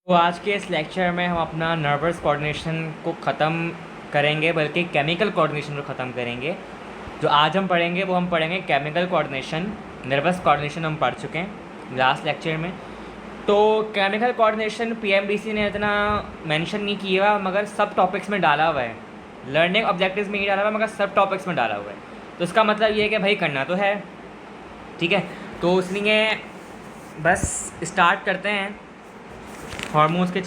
तो आज के इस लेक्चर में हम अपना नर्वस कोऑर्डिनेशन को ख़त्म करेंगे, बल्कि केमिकल कोऑर्डिनेशन को ख़त्म करेंगे। जो आज हम पढ़ेंगे वो हम पढ़ेंगे केमिकल कोऑर्डिनेशन। नर्वस कोऑर्डिनेशन हम पढ़ चुके हैं लास्ट लेक्चर में। तो केमिकल कोऑर्डिनेशन पीएमडीसी ने इतना मेंशन नहीं किया हुआ, मगर सब टॉपिक्स में डाला हुआ है। लर्निंग ऑब्जेक्टिव्स में नहीं डाला हुआ, मगर सब टॉपिक्स में डाला हुआ है। तो इसका मतलब ये है कि भाई करना तो है, ठीक है। तो इसलिए बस स्टार्ट करते हैं हार्मोन्स के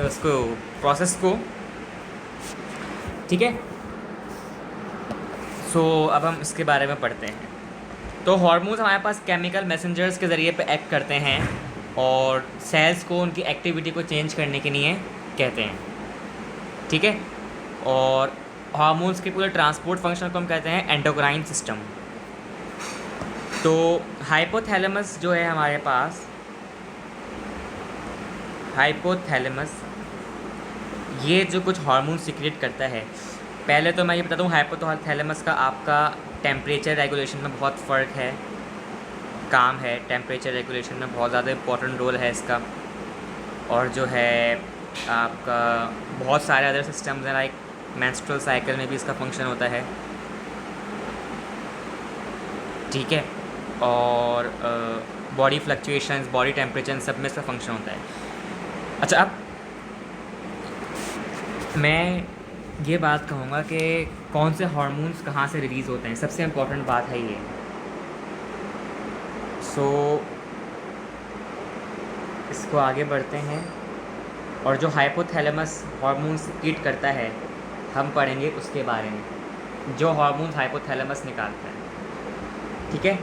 उसको प्रोसेस को, ठीक है। सो अब हम इसके बारे में पढ़ते हैं। तो हार्मोन्स हमारे पास केमिकल मैसेंजर्स के ज़रिए पे एक्ट करते हैं और सेल्स को उनकी एक्टिविटी को चेंज करने के लिए कहते हैं, ठीक है। और हार्मोन्स के पूरे ट्रांसपोर्ट फंक्शन को हम कहते हैं एंडोक्राइन सिस्टम। तो हाइपोथैलेमस जो है हमारे पास, हाइपोथैलेमस ये जो कुछ हार्मोन सीक्रेट करता है। पहले तो मैं ये बताता हूँ, हाइपोथैलेमस का आपका टेम्परेचर रेगुलेशन में बहुत फ़र्क है, काम है। टेम्परेचर रेगुलेशन में बहुत ज़्यादा इंपॉर्टेंट रोल है इसका। और जो है आपका बहुत सारे अदर सिस्टम्स हैं, लाइक मेंस्ट्रुअल साइकिल में भी इसका फंक्शन होता है, ठीक है। और बॉडी फ्लक्चुएशंस, बॉडी टेम्परेचर, सब में इसका फंक्शन होता है। अच्छा, अब मैं ये बात कहूँगा कि कौन से हार्मोन्स कहाँ से रिलीज़ होते हैं, सबसे इम्पोर्टेंट बात है ये। सो इसको आगे बढ़ते हैं। और जो हाइपोथैलेमस हार्मोन सीक्रेट करता है हम पढ़ेंगे उसके बारे में, जो हार्मोन्स हाइपोथैलेमस निकालता है, ठीक है।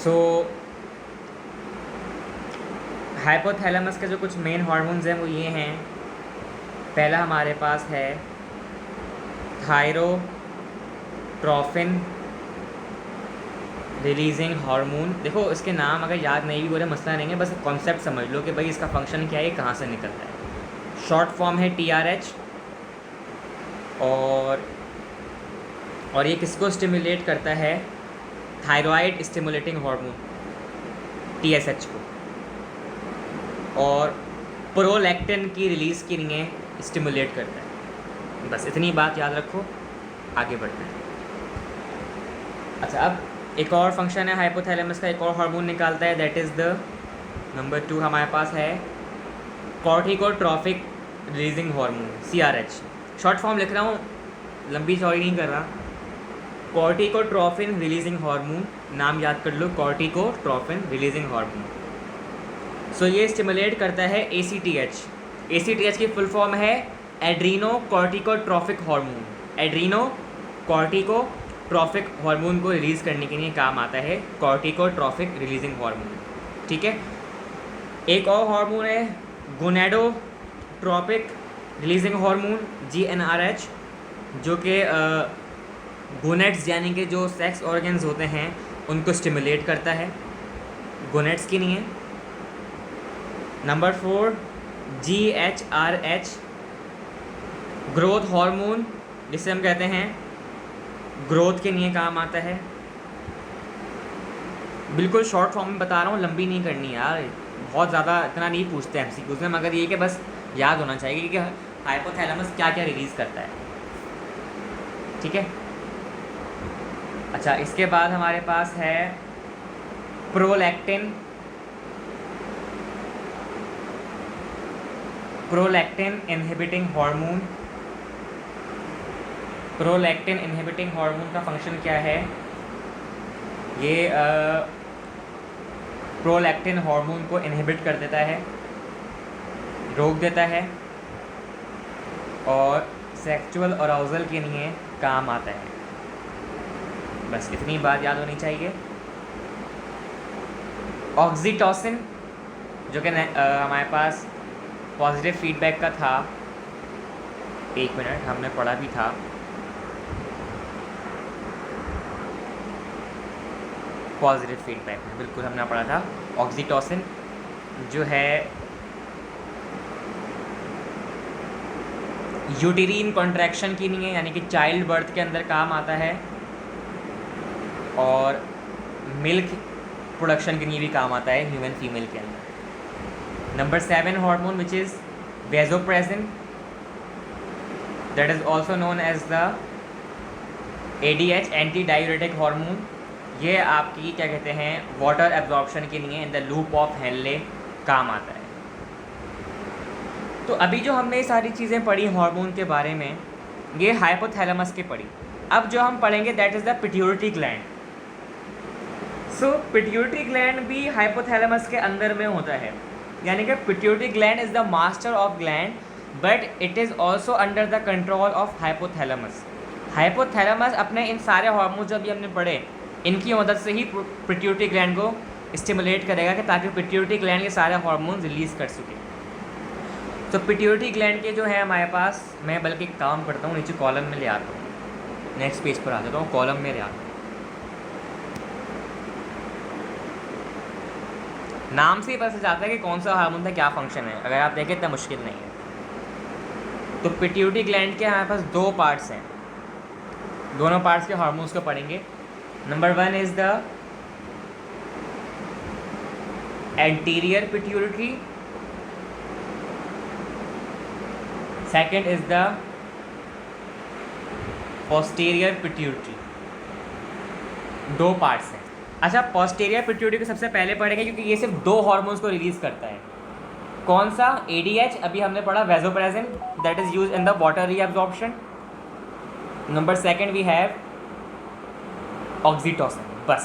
सो हाइपोथैलेमस के जो कुछ मेन हार्मोन्स हैं वो ये हैं। पहला हमारे पास है थायरोट्रोफिन रिलीजिंग हार्मोन। देखो इसके नाम अगर याद नहीं भी बोले मसला नहीं है, बस कॉन्सेप्ट समझ लो कि भाई इसका फंक्शन क्या है, कहाँ से निकलता है। शॉर्ट फॉर्म है TRH। और ये किसको स्टिमुलेट करता है? थायराइड स्टिमुलेटिंग हार्मोन TSH को। और प्रोलैक्टिन की रिलीज़ के लिए स्टिमुलेट करता है। बस इतनी बात याद रखो, आगे बढ़ते हैं। अच्छा, अब एक और फंक्शन है हाइपोथैलेमस का, एक और हार्मोन निकालता है, दैट इज़ द नंबर 2 हमारे पास है corticotrophic releasing hormone CRH। Short form लिख रहा हूँ, लंबी चौड़ी नहीं कर रहा। कॉर्टिकोट्रॉफिन रिलीजिंग हार्मोन, नाम याद कर लो, कॉर्टिकोट्रॉफिन रिलीजिंग हार्मोन। सो ये स्टिमुलेट करता है ACTH। ACTH की फुल फॉर्म है एड्रीनो कॉर्टिकोट्रॉफिक हार्मोन। एड्रीनो कॉर्टिकोट्रॉफिक हार्मोन को रिलीज़ करने के लिए काम आता है कॉर्टिकोट्रॉफिक रिलीजिंग हार्मोन, ठीक है। एक और हार्मोन है गोनेडोट्रोपिक रिलीजिंग हार्मोन GnRH, जो कि गोनेट्स यानी कि जो सेक्स ऑर्गन्स होते हैं उनको स्टिमुलेट करता है, गोनेट्स के लिए। नंबर 4 GHRH ग्रोथ हार्मोन, जिसे हम कहते हैं ग्रोथ के लिए काम आता है। बिल्कुल शॉर्ट फॉर्म में बता रहा हूँ, लंबी नहीं करनी यार, बहुत ज़्यादा इतना नहीं पूछते MCQs में, मगर ये कि बस याद होना चाहिए कि हाइपोथैलेमस क्या क्या रिलीज़ करता है, ठीक है। अच्छा, इसके बाद हमारे पास है prolactin inhibiting hormone. Prolactin inhibiting hormone का फंक्शन क्या है? ये प्रोलैक्टिन हार्मोन को इनहिबिट कर देता है, रोक देता है, और सेक्सुअल अराउजल के लिए काम आता है। बस इतनी बात याद होनी चाहिए। ऑक्सीटोसिन, जो कि हमारे पास पॉजिटिव फीडबैक का था, 1 मिनट, हमने पढ़ा भी था। पॉजिटिव फीडबैक में बिल्कुल हमने पढ़ा था। ऑक्सीटोसिन जो है यूटेरिन कॉन्ट्रैक्शन के लिए, यानी कि चाइल्ड बर्थ के अंदर काम आता है, और मिल्क प्रोडक्शन के लिए भी काम आता है ह्यूमन फीमेल के अंदर। Number 7 hormone, which is vasopressin, that is also known as the ADH, anti diuretic hormone. ये आपकी क्या कहते हैं वाटर एब्जॉर्प्शन के लिए in the loop of Henle काम आता है। तो अभी जो हमने ये सारी चीज़ें पढ़ी हार्मोन के बारे में, ये हाइपोथैलेमस के पढ़ी। अब जो हम पढ़ेंगे that is the pituitary gland. So pituitary gland भी हाइपोथैलेमस के अंदर में होता है, यानी कि pituitary gland is the master of gland but it is also under the control of hypothalamus. Hypothalamus अपने इन सारे हार्मोन जो अभी हमने पढ़े इनकी मदद से ही पिट्यूटरी ग्लैंड को स्टिमुलेट करेगा कि ताकि पिट्यूटरी ग्लैंड के सारे हार्मोन रिलीज़ कर सके। तो पिट्यूटरी ग्लैंड के जो है हमारे पास, मैं बल्कि काम करता हूँ नीचे कॉलम में ले आता हूँ, नेक्स्ट पेज पर आ जाता हूँ, कॉलम में ले आता हूँ। नाम से ही पता चल जाता है कि कौन सा हार्मोन का क्या फंक्शन है, अगर आप देखें इतना मुश्किल नहीं है। तो पिट्यूटरी ग्लैंड के हमारे पास दो पार्ट्स हैं, दोनों पार्ट्स के हार्मोन्स को पढ़ेंगे। Number 1 is the anterior pituitary, second is the posterior pituitary. दो पार्ट्स हैं। अच्छा, पोस्टीरियर पिट्यूटरी को सबसे पहले पढ़ेंगे क्योंकि ये सिर्फ दो हार्मोन्स को रिलीज़ करता है। कौन सा? ADH, अभी हमने पढ़ा vasopressin, that is use in the water reabsorption. Number 2 we have oxytocin. बस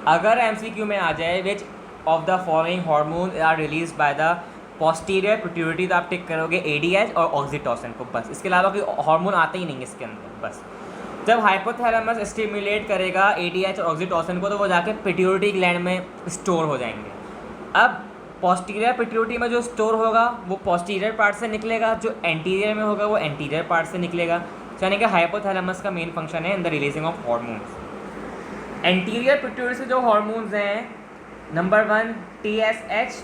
अगर MCQ में आ जाए which of the following hormone are release by the posterior pituitary, तो आप टिक करोगे ADH और ऑक्सीटोसिन को, बस। इसके अलावा कोई हार्मोन आता ही नहीं इसके अंदर। बस जब हाइपोथैलेमस स्टिमुलेट करेगा ADH और ऑक्सीटोसिन को तो वो जाके पिट्यूटरी ग्लैंड में स्टोर हो जाएंगे। अब पोस्टीरियर पिट्यूटरी में जो स्टोर होगा वो पोस्टीरियर पार्ट से निकलेगा, जो एंटीरियर में होगा वो एंटीरियर पार्ट से निकलेगा। यानी कि हाइपोथैलेमस का मेन फंक्शन है in the releasing of hormones. Anterior pituitary से जो हार्मोन्स हैं, number 1 TSH,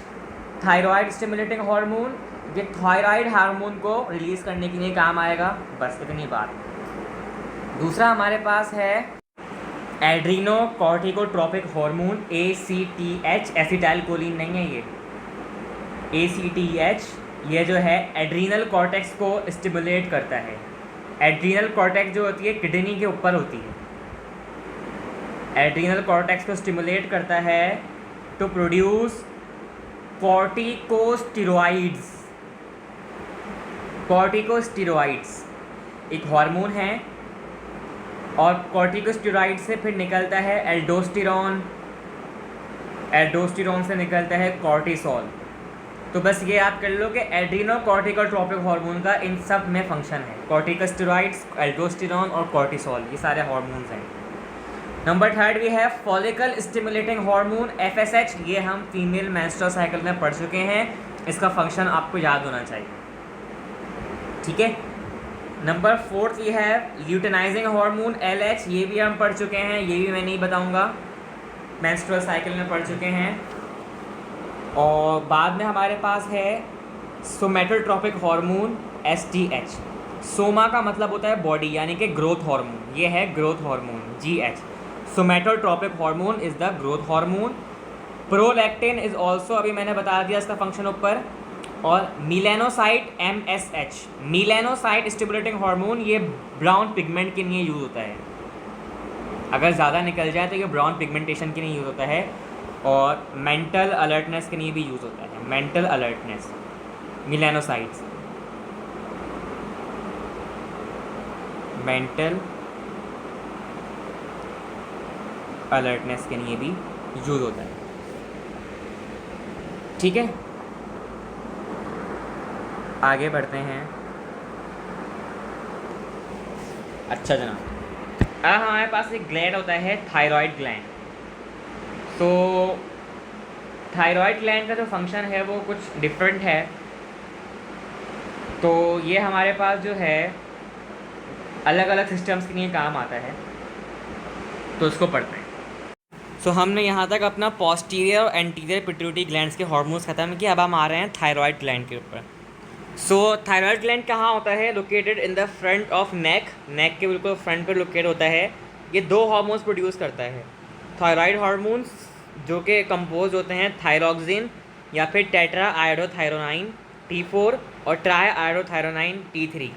thyroid stimulating hormone. ये थायराइड हार्मोन को रिलीज़ करने के लिए काम आएगा, बस इतनी बात। दूसरा हमारे पास है adrenocorticotropic hormone ACTH, acetylcholine नहीं है ये, ACTH। ये जो है एड्रीनल कॉर्टेक्स को स्टिमुलेट करता है। एड्रीनल कॉर्टेक्स जो होती है किडनी के ऊपर होती है, एड्रीनल कॉर्टेक्स को स्टिमुलेट करता है टू प्रोड्यूस कॉर्टिकोस्टेरॉइड्स। कॉर्टिकोस्टेरॉइड्स एक हार्मोन है और कॉर्टिकोस्टेरॉइड से फिर निकलता है एल्डोस्टेरॉन, एल्डोस्टेरॉन से निकलता है कॉर्टिसोल। तो बस ये याद कर लो कि एड्रीनो कॉर्टिकोट्रोपिक हार्मोन का इन सब में फंक्शन है। कॉर्टिकोस्टेरॉइड्स, एल्डोस्टेरॉन और कॉर्टिसोल, ये सारे हार्मोन्स हैं। नंबर 3 वी है फॉलिकल स्टिमुलेटिंग हार्मोन FSH। ये हम फीमेल मेंस्ट्रुअल साइकिल में पढ़ चुके हैं, इसका फंक्शन आपको याद होना चाहिए, ठीक है। नंबर 4 ये है ल्यूटेनाइजिंग हार्मोन LH। ये भी हम पढ़ चुके हैं, ये भी मैं नहीं बताऊंगा, मेंस्ट्रुअल साइकिल में पढ़ चुके हैं। और बाद में हमारे पास है सोमेटोट्रोपिक हार्मोन STH। सोमा का मतलब होता है बॉडी, यानी कि ग्रोथ हार्मोन, ये है growth hormone GH। Somatotropic hormone is the growth hormone. Prolactin is also, अभी मैंने बता दिया इसका फंक्शन ऊपर। और melanocyte MSH, melanocyte stimulating hormone, ये ब्राउन पिगमेंट के लिए यूज़ होता है। अगर ज़्यादा निकल जाए तो ये ब्राउन पिगमेंटेशन के लिए यूज़ होता है। और मेंटल अलर्टनेस के लिए भी यूज़ होता है, mental alertness, melanocytes mental alertness के लिए भी यूज़ होता है, ठीक है। आगे बढ़ते हैं। अच्छा जनाब, अब हमारे पास एक ग्लैंड होता है थायराइड ग्लैंड। तो थायराइड ग्लैंड का जो फंक्शन है वो कुछ डिफरेंट है। तो ये हमारे पास जो है अलग अलग सिस्टम्स के लिए काम आता है, तो उसको पढ़ते हैं। सो हमने यहाँ तक अपना पोस्टीरियर और एंटीरियर पिट्यूटरी ग्लैंड्स के हार्मोन्स ख़त्म किए। अब हम आ रहे हैं थायराइड ग्लैंड के ऊपर। सो थायराइड ग्लैंड कहाँ होता है? Located in the front of neck, neck के बिल्कुल फ्रंट पर लोकेट होता है। ये दो हार्मोन्स प्रोड्यूस करता है, थायराइड हार्मोन्स जो कि कंपोज होते हैं थायरोक्सिन या फिर टेट्रा आयोडोथायरोनाइन T4 और triiodothyronine T3।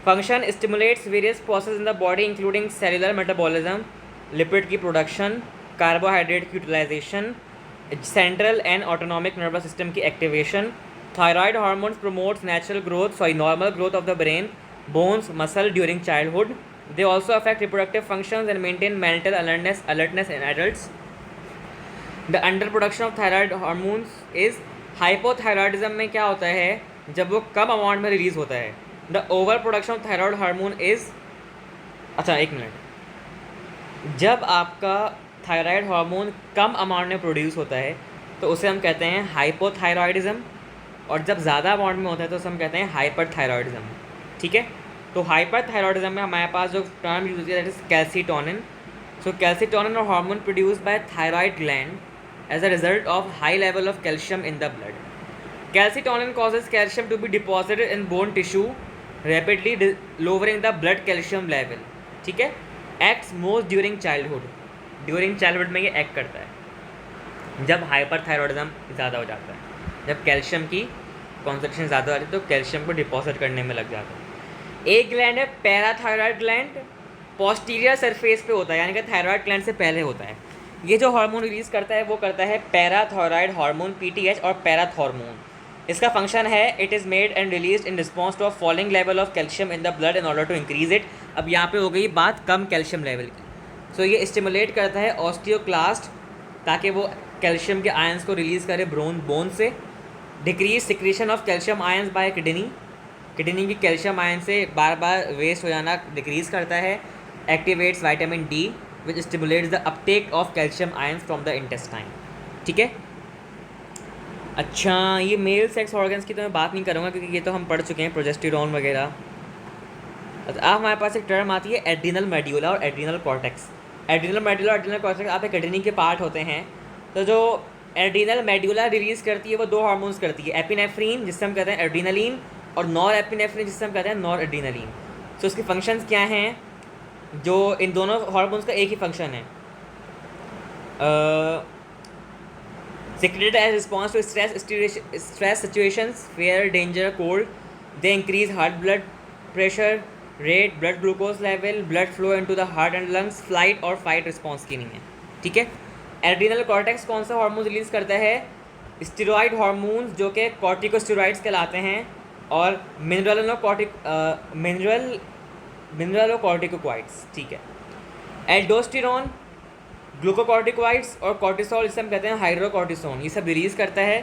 Function stimulates various process in the body including cellular metabolism, lipid की प्रोडक्शन, कार्बोहाइड्रेट की utilisation, central and autonomic nervous system की activation. Thyroid hormones promotes normal growth of the brain, bones, muscle during childhood. They also affect reproductive functions and maintain mental alertness in adults. The underproduction of thyroid hormones is hypothyroidism में क्या होता है जब वो कम amount में release होता है। The overproduction of thyroid hormone is, अच्छा एक मिनट, जब आपका थायराइड हार्मोन कम अमाउंट में प्रोड्यूस होता है तो उसे हम कहते हैं हाइपोथायरॉयडिज्म, और जब ज़्यादा अमाउंट में होता है तो उसे हम कहते हैं हाइपरथायरॉयडिज्म। ठीक है, तो हाइपरथायरॉयडिज्म में हमारे पास जो टर्म यूज होती है that is calcitonin. So calcitonin और hormone produced by thyroid gland as a result of high level of calcium in the blood. Calcitonin causes calcium to be deposited in bone tissue rapidly lowering the blood calcium level. ठीक है, acts most during childhood में ये act करता है जब hyperthyroidism ज़्यादा हो जाता है, जब कैल्शियम की कॉन्सेंट्रेशन ज़्यादा हो जाती है तो कैल्शियम को डिपॉजिट करने में लग जाता है। एक ग्लैंड है पैराथायरॉयड ग्लैंड, पोस्टीरियर सरफेस पे होता है, यानी कि थायराइड ग्लैंड से पहले होता है। ये जो हार्मोन रिलीज़ करता है वो करता है पैराथायरॉयड हार्मोन PTH और पैराथॉर्मोन। इसका फंक्शन है it is made and release in response to a falling level of calcium in the blood in order to increase it. अब यहाँ पे हो गई बात कम कैल्शियम लेवल की। सो ये स्टिमुलेट करता है ऑस्टियोक्लास्ट ताकि वो कैल्शियम के आयंस को रिलीज़ करे बोन से। Decrease secretion of calcium ions bye kidney की कैल्शियम आयन से बार बार वेस्ट हो जाना डिक्रीज़ करता है। Activates vitamin D which stimulates the Uptake of calcium ions from the intestine. ठीक है, अच्छा ये मेल सेक्स ऑर्गन्स की तो मैं बात नहीं करूँगा क्योंकि ये तो हम पढ़ चुके हैं, प्रोजेस्टेरॉन वगैरह। अब हमारे पास एक टर्म आती है एड्रिनल मेड्यूला और एड्रिनल कॉर्टेक्स। एड्रिनल मेड्यूला और एड्रिनल कॉर्टेक्स आपके किडनी के पार्ट होते हैं। तो जो एड्रिनल मेड्यूला रिलीज़ करती है वो दो हार्मोन्स करती है, एपिनेफ्रीन जिससे हम कहते हैं एड्रिनलिन, और नॉर एपिनेफ्रिन जिससे हम कहते हैं नॉर एड्रिनलिन। तो उसके फंक्शंस क्या हैं, जो इन दोनों हार्मोन्स का एक ही फंक्शन है, secreted as response to stress situations, fear, danger, cold. They increase heart blood pressure rate, blood glucose level, blood flow into the heart and lungs, flight और fight response की नहीं है। ठीक है, एड्रिनल कॉर्टेक्स कौन सा hormone release करता है, स्टेरॉइड हार्मोन्स जो कि कॉर्टिकोस्टेरॉइड्स कहलाते हैं, और मिनरल और कॉर्टिकोक्वाइड्स। ठीक है, एल्डोस्टेरॉन, ग्लूकोकॉर्टिकॉइड्स और कॉर्टिसोल जिसे हम कहते हैं हाइड्रोकॉर्टिसोन, ये सब रिलीज़ करता है।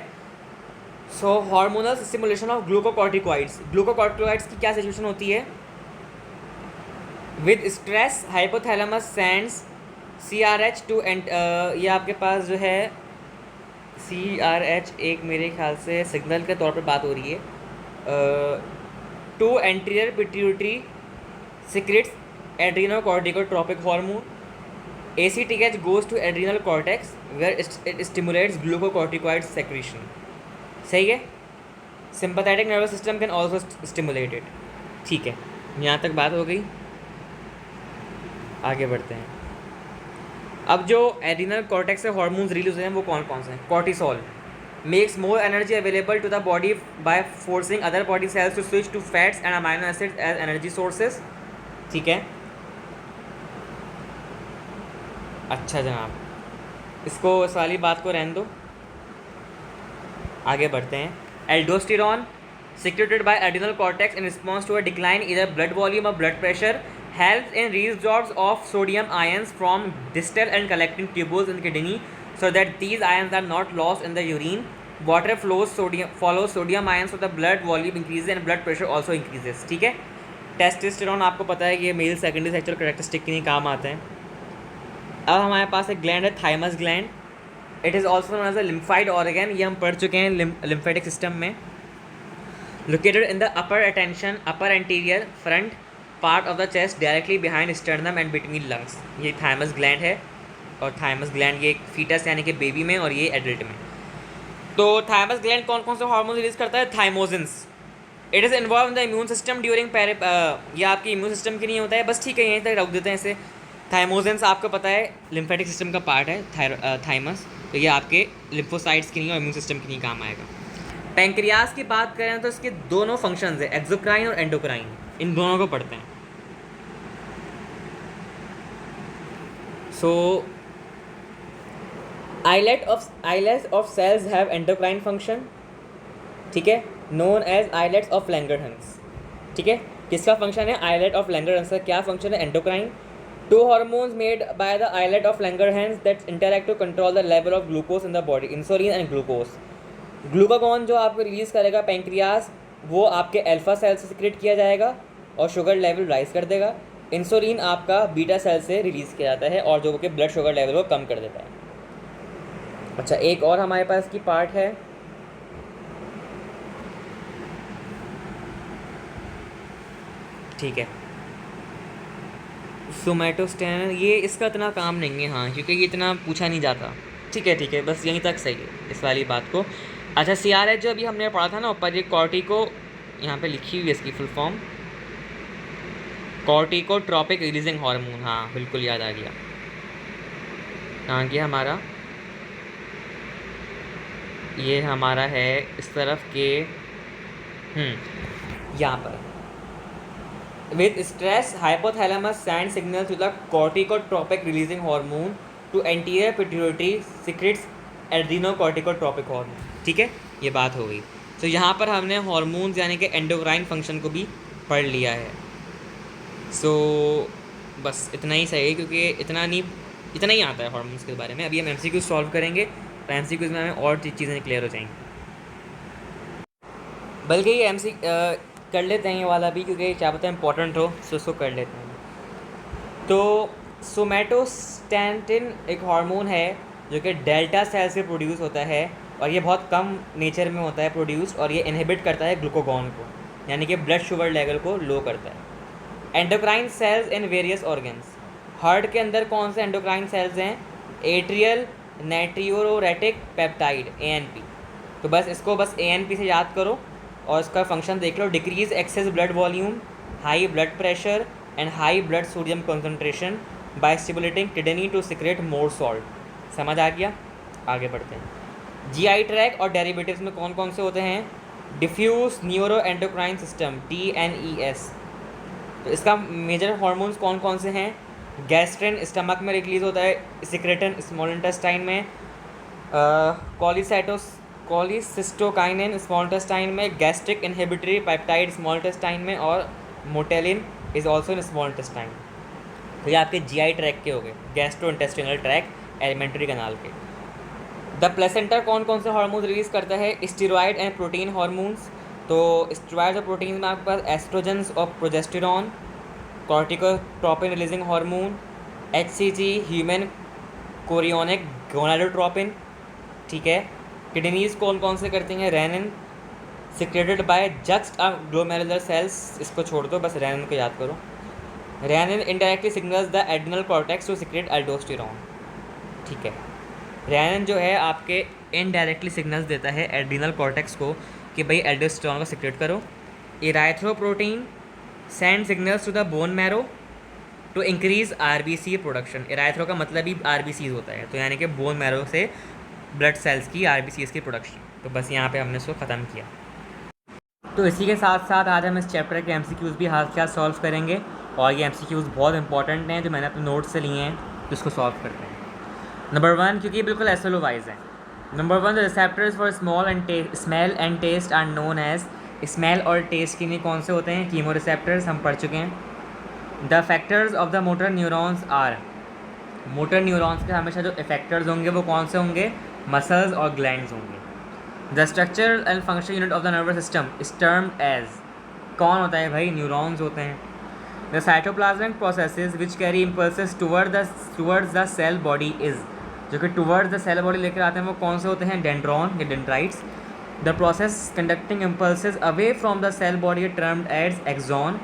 So hormonal stimulation of glucocorticoids. Glucocorticoids की क्या सिचुएशन होती है, with stress hypothalamus sends CRH to ये आपके पास जो है CRH एक मेरे ख्याल से सिग्नल के तौर पर बात हो रही है, to anterior pituitary secretes adrenocorticotropic hormone. ACTH goes to adrenal cortex where it stimulates glucocorticoid secretion. सही है, sympathetic nervous system can also stimulate it. ठीक है, यहाँ तक बात हो गई, आगे बढ़ते हैं। अब जो एड्रिनल कॉर्टेक्स से हार्मोन्स रिलीज होते हैं वो कौन कौन से हैं, cortisol makes more energy available to the body by forcing other body cells to switch to fats and amino acids as energy sources. ठीक है, अच्छा जनाब, इसको इस वाली बात को रहने दो, आगे बढ़ते हैं। Aldosterone secreted by adrenal cortex in response to a decline in blood volume और blood pressure helps in reabsorbs of sodium ions from distal and collecting tubules in kidney so that these ions are not lost in the urine. Water follows sodium ions of the blood volume increases and blood pressure also increases. ठीक है, testosterone आपको पता है कि ये male secondary sexual characteristic के लिए काम आते हैं। अब हमारे पास एक ग्लैंड है thymus gland, it is also known as a lymphoid organ, ये हम पढ़ चुके हैं लिम्फेटिक सिस्टम में। Located in the upper anterior front part of the chest directly behind sternum and between lungs. ये थाइमस ग्लैंड है, और थाइमस ग्लैंड ये फीटस यानी कि बेबी में और ये एडल्ट में। तो थाइमस ग्लैंड कौन कौन से हार्मोन रिलीज करता है, thymosins. It is involve in the immune system during ये आपके इम्यून सिस्टम के नहीं होता है, बस ठीक है यहीं तक रख देते हैं इसे। थाइमोसिन्स आपको पता है लिम्फेटिक सिस्टम का पार्ट है थाइमस, तो ये आपके लिम्फोसाइट्स की नहीं और इम्यून सिस्टम की नहीं काम आएगा। पैंक्रियाज की बात करें तो इसके दोनों फंक्शंस है, एक्सोक्राइन और एंडोक्राइन, इन दोनों को पढ़ते हैं। So islets of cells have endocrine function, ठीक है, known as islets of Langerhans, ठीक है। किसका फंक्शन है? आइलेट ऑफ लैंगरहंस का क्या फंक्शन है? Endocrine. Two hormones made by the islet of Langerhans that interact to control the level of glucose in the body, insulin and glucose. Glucagon जो आपको release करेगा पैंक्रियाज, वो आपके alpha cell से secrete किया जाएगा और शुगर लेवल राइज कर देगा। इंसुलिन आपका बीटा सेल से रिलीज़ किया जाता है और जो कि ब्लड शुगर लेवल को कम कर देता है। अच्छा, एक और हमारे पास की पार्ट है, ठीक है, सोमैटोस्टेन। ये इसका इतना काम नहीं है, हाँ, क्योंकि ये इतना पूछा नहीं जाता। ठीक है, बस यहीं तक सही है इस वाली बात को। अच्छा, CRH जो अभी हमने पढ़ा था ना ऊपर, ये कॉर्टिको, यहाँ पे लिखी हुई है इसकी full form, corticotropic releasing hormone. हाँ बिल्कुल याद आ गया। कहाँ गया हमारा? ये हमारा है इस तरफ के, यहाँ पर। With stress, hypothalamus sends signals to the corticotropic releasing hormone to anterior pituitary secretes adrenocorticotropic hormone, ठीक है, ये बात हो गई। तो यहाँ पर हमने हॉर्मोन्स यानी कि एंडोक्राइन फंक्शन को भी पढ़ लिया है। सो बस इतना ही सही है, क्योंकि इतना ही आता है हॉर्मोन्स के बारे में। अभी हम MCQ सॉल्व करेंगे, तो MCQ में हमें और चीज़ें क्लियर हो जाएंगी। बल्कि ये कर लेते हैं ये वाला भी, क्योंकि क्या पता इंपॉर्टेंट हो, सो उसको कर लेते हैं। तो सोमैटोस्टैटिन एक हार्मोन है जो कि डेल्टा सेल से प्रोड्यूस होता है, और ये बहुत कम नेचर में होता है प्रोड्यूस्ड, और ये इनहिबिट करता है ग्लूकागॉन को, यानी कि ब्लड शुगर लेवल को लो करता है। Endocrine cells in various organs. Heart के अंदर कौन से एंडोक्राइन सेल्स हैं? Atrial natriuretic peptide, ANP। तो बस इसको बस ANP से याद करो और इसका फंक्शन देख लो। Decrease excess blood volume, high blood pressure and high blood sodium concentration by stimulating kidney to secrete more salt. समझ आ गया? आगे बढ़ते हैं। GI ट्रैक और डेरिवेटिव्स में कौन कौन से होते हैं? Diffuse neuro endocrine system, TNES। तो इसका मेजर हार्मोन्स कौन कौन से हैं? गैस्ट्रिन स्टमक में रिलीज होता है, सिक्रेटन स्मॉल इंटेस्टाइन में, कोलिसिस्टोकाइनिन स्मॉल इंटेस्टाइन में, gastric inhibitory peptide small intestine में, और motilin is also in small intestine. तो ये आपके GI ट्रैक के हो गए, gastrointestinal tract, alimentary canal के। द प्लेसेंटा कौन कौन से हार्मोन्स रिलीज करता है? Steroid and protein hormones. तो स्टेरॉयड और प्रोटीन में आपके पास एस्ट्रोजेंस और progesterone, corticotropin releasing hormone, HCG human chorionic gonadotropin, ठीक है। किडनीज कौन कौन से करती हैं? Renin secreted by just glomerular cells, इसको छोड़ दो, बस रेनिन को याद करो। Renin indirectly signals the adrenal cortex to secrete aldosterone, ठीक है। रेनिन जो है आपके इनडायरेक्टली सिग्नल्स देता है एड्रिनल कॉर्टेक्स को कि भाई एल्डोस्टेरॉन को सिक्रेट करो। Erythropoietin send signals to the bone marrow to increase RBC production. Erythro का मतलब ही RBCs होता है, तो यानी कि बोन मैरो से ब्लड सेल्स की RBCs की प्रोडक्शन। तो बस यहाँ पे हमने इसको ख़त्म किया। तो इसी के साथ साथ आज हम इस चैप्टर के MCQs भी हाथ के साथ सॉल्व करेंगे, और ये MCQs बहुत इंपॉर्टेंट हैं जो मैंने अपने नोट्स से लिए हैं, तो इसको सॉल्व करते हैं। नंबर 1, क्योंकि ये बिल्कुल SLO वाइज है। Number 1, the receptors for smell and taste are known as. Smell और टेस्ट के लिए कौन से होते हैं? कीमो रिसेप्टर्स, हम पढ़ चुके हैं। The factors of the motor neurons are. Motor neurons के हमेशा जो इफेक्टर्स होंगे वो कौन से होंगे? मसल्स और ग्लैंड्स होंगे। The structure and function unit of the nervous system is termed as. कौन होता है भाई? न्यूरॉन्स होते हैं। The cytoplasmic processes which carry impulses towards the cell body is. जो कि टुवर्ड्स द सेल बॉडी लेकर आते हैं वो कौन से होते हैं? डेंड्रॉन या dendrites. The process conducting impulses away from the cell body termed as axon,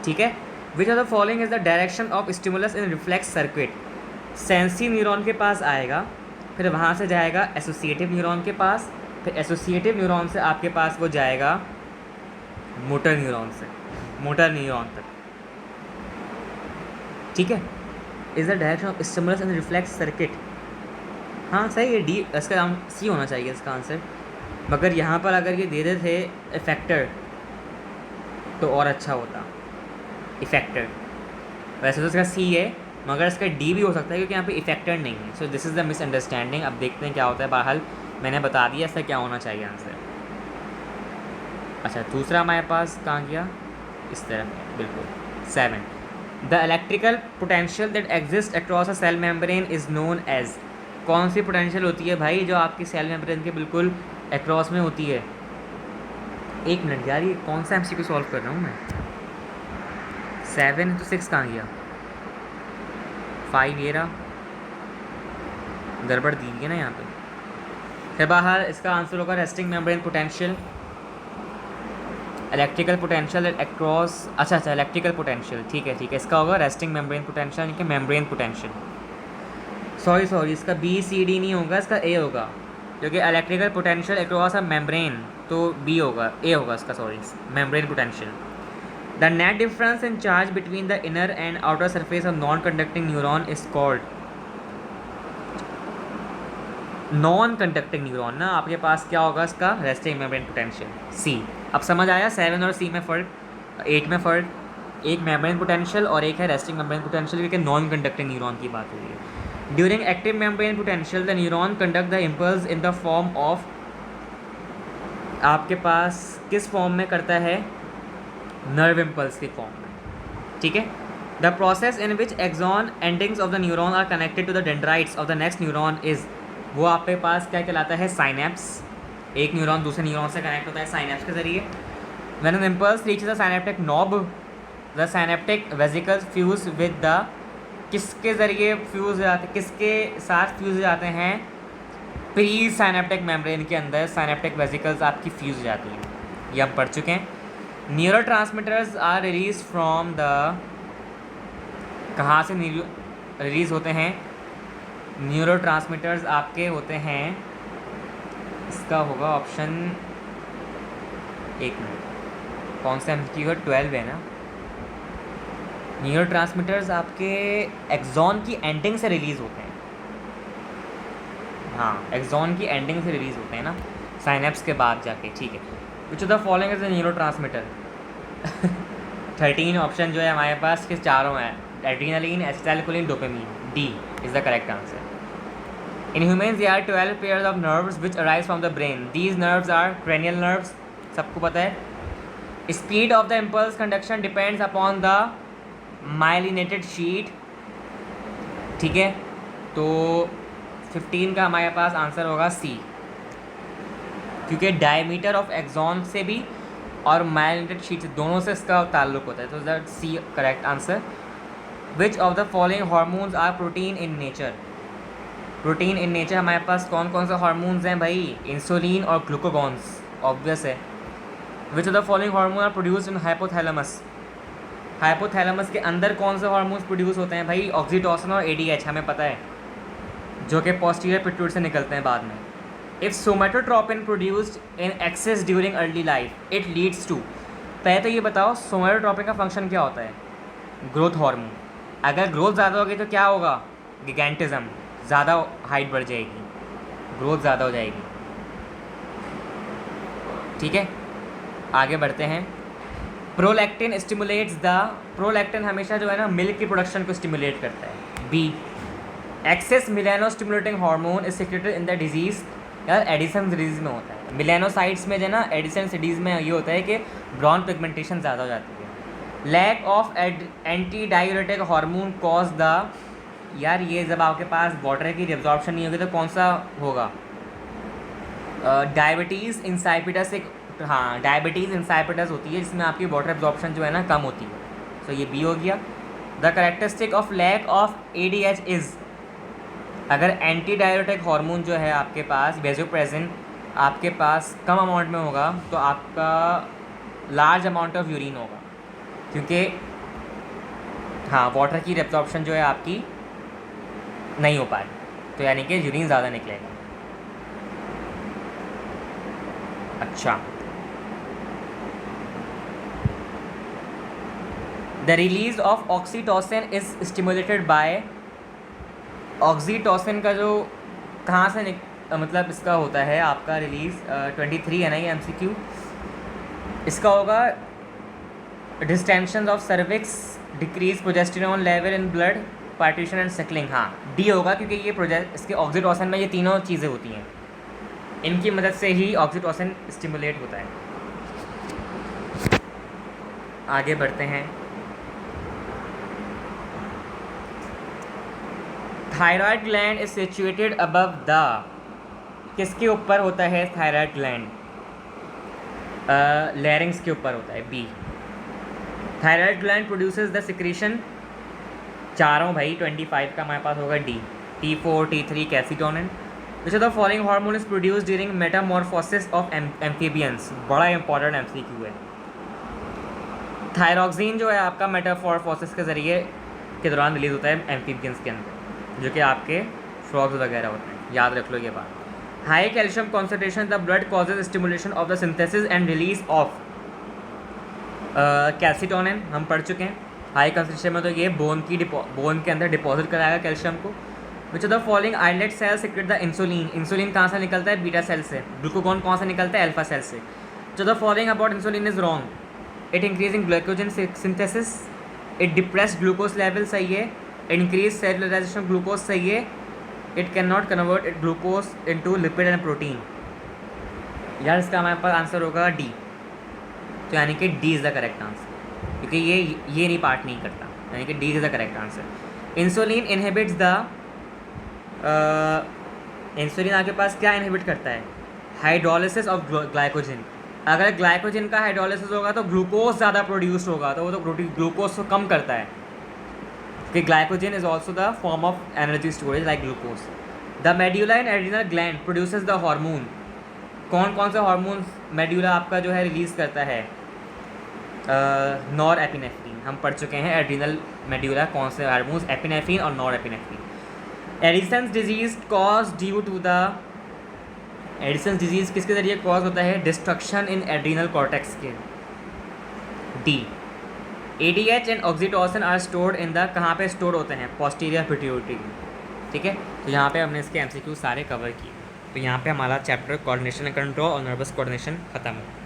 ठीक है। Which are the following is the direction of stimulus in reflex circuit. Sensory neuron के पास आएगा, फिर वहाँ से जाएगा एसोसिएटिव न्यूरॉन के पास, फिर एसोसिएटिव न्यूरॉन से आपके पास वो जाएगा मोटर न्यूरॉन तक, ठीक है। Is the direction of stimulus in reflex circuit. हाँ सही है, डी इसका सी होना चाहिए इसका आंसर। मगर यहाँ पर अगर ये दे देते थे इफेक्टर तो और अच्छा होता, इफेक्टर। वैसे तो इसका सी है, मगर इसका डी भी हो सकता है क्योंकि यहाँ पे इफेक्टर नहीं है। So this is the misunderstanding. अब देखते हैं क्या होता है। बहरहाल मैंने बता दिया इसका क्या होना चाहिए आंसर। अच्छा, दूसरा हमारे पास कहाँ गया, इस तरफ है बिल्कुल। 7, the electrical potential that exist across a cell membrane is known as. कौन सी पोटेंशियल होती है भाई जो आपकी सेल मेम्ब्रेन के बिल्कुल अक्रॉस में होती है? एक मिनट यार, ये कौन सा एमसीक्यू सॉल्व कर रहा हूँ मैं? 7 तो 6 कहाँ गया? 5 ये रहा, गड़बड़ दी है ना यहाँ पे। फिर बाहर इसका आंसर होगा resting membrane potential, electrical potential across. अच्छा, इलेक्ट्रिकल पोटेंशियल, ठीक है इसका होगा रेस्टिंग मेम्ब्रेन पोटेंशियल, यानी कि मेम्ब्रेन पोटेंशियल। सॉरी इसका बी सी डी नहीं होगा, इसका ए होगा, क्योंकि electrical potential across a membrane, तो बी होगा, ए होगा इसका, sorry, membrane potential. The net difference in charge between the inner and outer surface of non conducting neuron is called. Non conducting neuron ना, आपके पास क्या होगा इसका? रेस्टिंग मेम्ब्रेन पोटेंशियल, सी। अब समझ आया 7 और सी में फ़र्क, 8 में फ़र्क। एक मेम्ब्रेन पोटेंशियल और एक है रेस्टिंग मेम्ब्रेन पोटेंशियल, क्योंकि नॉन कंडक्टिंग न्यूरॉन की बात हो रही है। During active membrane potential the neuron conduct the impulse in the form of, आपके पास किस फॉर्म में करता है? नर्व इम्पल्स की फॉर्म में, ठीक है। The process in which axon endings of the neuron are connected to the dendrites of the next neuron is, वो आपके पास क्या कहलाता है? साइनेप्स। एक न्यूरॉन दूसरे न्यूरॉन से कनेक्ट होता है साइनेप्स के जरिए। When an impulse reaches the synaptic knob the synaptic vesicles fuse with the, किसके ज़रिए फ्यूज़ हो जाते, किसके साथ फ्यूज़ हो जाते हैं? प्री साइनेप्टिक मेम्ब्रेन के अंदर साइनेप्टिक वेसिकल्स आपकी फ्यूज़ हो जाती हैं, ये हम पढ़ चुके हैं। Neuro transmitters are release from the, कहाँ से रिलीज़ होते हैं? न्यूरो ट्रांसमीटर्स आपके होते हैं, इसका होगा ऑप्शन, एक मिनट, कौन सा एमसीक्यू? 12 है ना। न्यूरो ट्रांसमीटर्स आपके एक्सॉन की एंडिंग से रिलीज़ होते हैं, हाँ एक्सॉन की एंडिंग से रिलीज़ होते हैं ना, साइनेप्स के बाद जाके, ठीक है। Which of the following is the neuro transmitter? 13 option जो है हमारे पास किस चारों हैं? Adrenaline, acetylcholine, dopamine. D is the correct answer. In humans there are 12 pairs of nerves which arise from the brain. These nerves are cranial nerves, सबको पता है। Speed of the impulse conduction depends upon the myelinated sheet, ठीक है। तो 15 का हमारे पास answer होगा सी, क्योंकि डायमीटर ऑफ एक्सॉन से भी और माइलिनेटेड शीट से, दोनों से इसका ताल्लुक होता है, तो that see correct answer. Which of the following hormones are protein in nature? Protein in nature हमारे पास कौन कौन से हार्मोन्स हैं भाई? इंसुलिन और ग्लूकोगॉन्स, ऑब्वियस है। Which of the following hormone are produced in hypothalamus? Hypothalamus के अंदर कौन से हार्मोन्स प्रोड्यूस होते हैं भाई? ऑक्सीटोसिन और एडीएच, हमें पता है, जो कि पोस्टीरियर पिट्यूटरी से निकलते हैं बाद में। If somatotropin produced in excess during early life it leads to, पहले तो ये बताओ सोमेटोट्रोपिन का फंक्शन क्या होता है? Growth hormone. अगर ग्रोथ ज़्यादा होगी तो क्या होगा? गिगैंटिज्म, ज़्यादा हाइट बढ़ जाएगी, ग्रोथ ज़्यादा हो जाएगी, ठीक है। आगे बढ़ते हैं। प्रोलैक्टिन स्टिमुलेट्स द, प्रोलैक्टिन हमेशा जो है ना मिल्क की प्रोडक्शन को स्टिमुलेट करता है। B, excess melanostimulating hormone is secreted in the disease, यार एडिसन डिजीज़ में होता है। मिलेनोसाइट्स में जो है ना, एडिसन डिजीज़ में ये होता है कि ब्राउन पिगमेंटेशन ज़्यादा हो जाती है। Lack of anti diuretic hormone cause the, यार ये जब आपके पास वाटर की रिब्जॉर्प्शन नहीं होगी तो कौन सा होगा? डायबिटीज़ इंसाइपिटस, एक, हाँ डायबिटीज़ इंसाइपिटस होती है जिसमें आपकी वाटर एब्जॉर्प्शन जो है ना कम होती है। सो ये बी हो गया। The characteristic of lack of ADH is, अगर एंटी डायरेटिक हार्मोन जो है आपके पास वेसोप्रेसिन आपके पास कम अमाउंट में होगा तो आपका लार्ज अमाउंट ऑफ यूरिन होगा, क्योंकि हाँ वाटर की एब्जॉर्प्शन जो है आपकी नहीं हो पाए, तो यानी कि यूरिन ज़्यादा निकलेगा। अच्छा, the release of oxytocin is stimulated by, oxytocin का जो कहाँ से मतलब इसका होता है आपका रिलीज 23 है ना ये MCQ। इसका होगा distension of cervix, decrease progesterone level in blood, parturition and suckling. हाँ डी होगा, क्योंकि ये इसके ऑक्सीटोसिन में ये तीनों चीज़ें होती हैं, इनकी मदद से ही ऑक्सीटोसिन स्टिमुलेट होता है। आगे बढ़ते हैं। Thyroid gland is situated above the, किसके ऊपर होता है थायराइड ग्लैंड? लैरिंग्स के ऊपर होता है, B. Thyroid gland produces the secretion, चारों भाई 25 का हमारे पास होगा D, T4 T3 calcitonin. Which of the following hormone is produce during metamorphosis of amphibians, बड़ा इंपॉर्टेंट MCQ है। थायरॉक्सिन जो है आपका मेटामॉर्फोसिस के ज़रिए के दौरान रिलीज होता है एम्फीबियंस के अंदर, जो कि आपके फ्रॉग्स वगैरह होते हैं, याद रख लो ये बात। High calcium concentration the blood causes stimulation of the synthesis and release of calcitonin, हम पढ़ चुके हैं। हाई कंसंट्रेशन में तो ये बोन के अंदर डिपॉजिट कराएगा कैल्शियम को। Which of the following islet cell secrete the insulin, insulin कहाँ से निकलता है? बीटा सेल से। ग्लूकोगॉन कहाँ से निकलता है? अल्फा सेल से। जो the following about insulin is wrong, it increasing glycogen synthesis, it depress glucose level, सही है। इंक्रीज सेलुलराइजेशन ग्लूकोज, सही है। It can not convert it glucose into lipid and protein. यार इसका हमारे पास आंसर होगा डी, तो यानी कि D is the correct answer, क्योंकि ये नहीं पार्ट नहीं करता, यानी कि D is the correct answer. Insulin inhibits the, insulin आपके पास क्या इनहिबिट करता है? Hydrolysis of glycogen. अगर ग्लाइकोजन का हाइड्रोलिसिस होगा तो ग्लूकोज ज़्यादा प्रोड्यूस होगा, तो वो तो ग्लूकोज को कम करता है, कि glycogen is also the form of energy storage like glucose. The medulla and adrenal gland produces the hormone, कौन कौन से हार्मोन मेड्यूला आपका जो है रिलीज़ करता है? नॉर एपिनेफ्रीन, हम पढ़ चुके हैं। एड्रिनल मेड्यूला कौन से हार्मोन्स? एपिनेफ्रीन और norepinephrine. Addison's disease cause due to the, Addison's disease किसके ज़रिए कॉज होता है? डिस्ट्रक्शन इन एड्रिनल कॉर्टेक्स के, D. ADH and oxytocin are stored in the, कहाँ पे स्टोर होते हैं? पोस्टीरियर पिट्यूटरी में, ठीक है। तो यहाँ पे हमने इसके MCQ सारे कवर किए। तो यहाँ पे हमारा चैप्टर कोऑर्डिनेशन एंड कंट्रोल और नर्वस कोऑर्डिनेशन ख़त्म हुआ।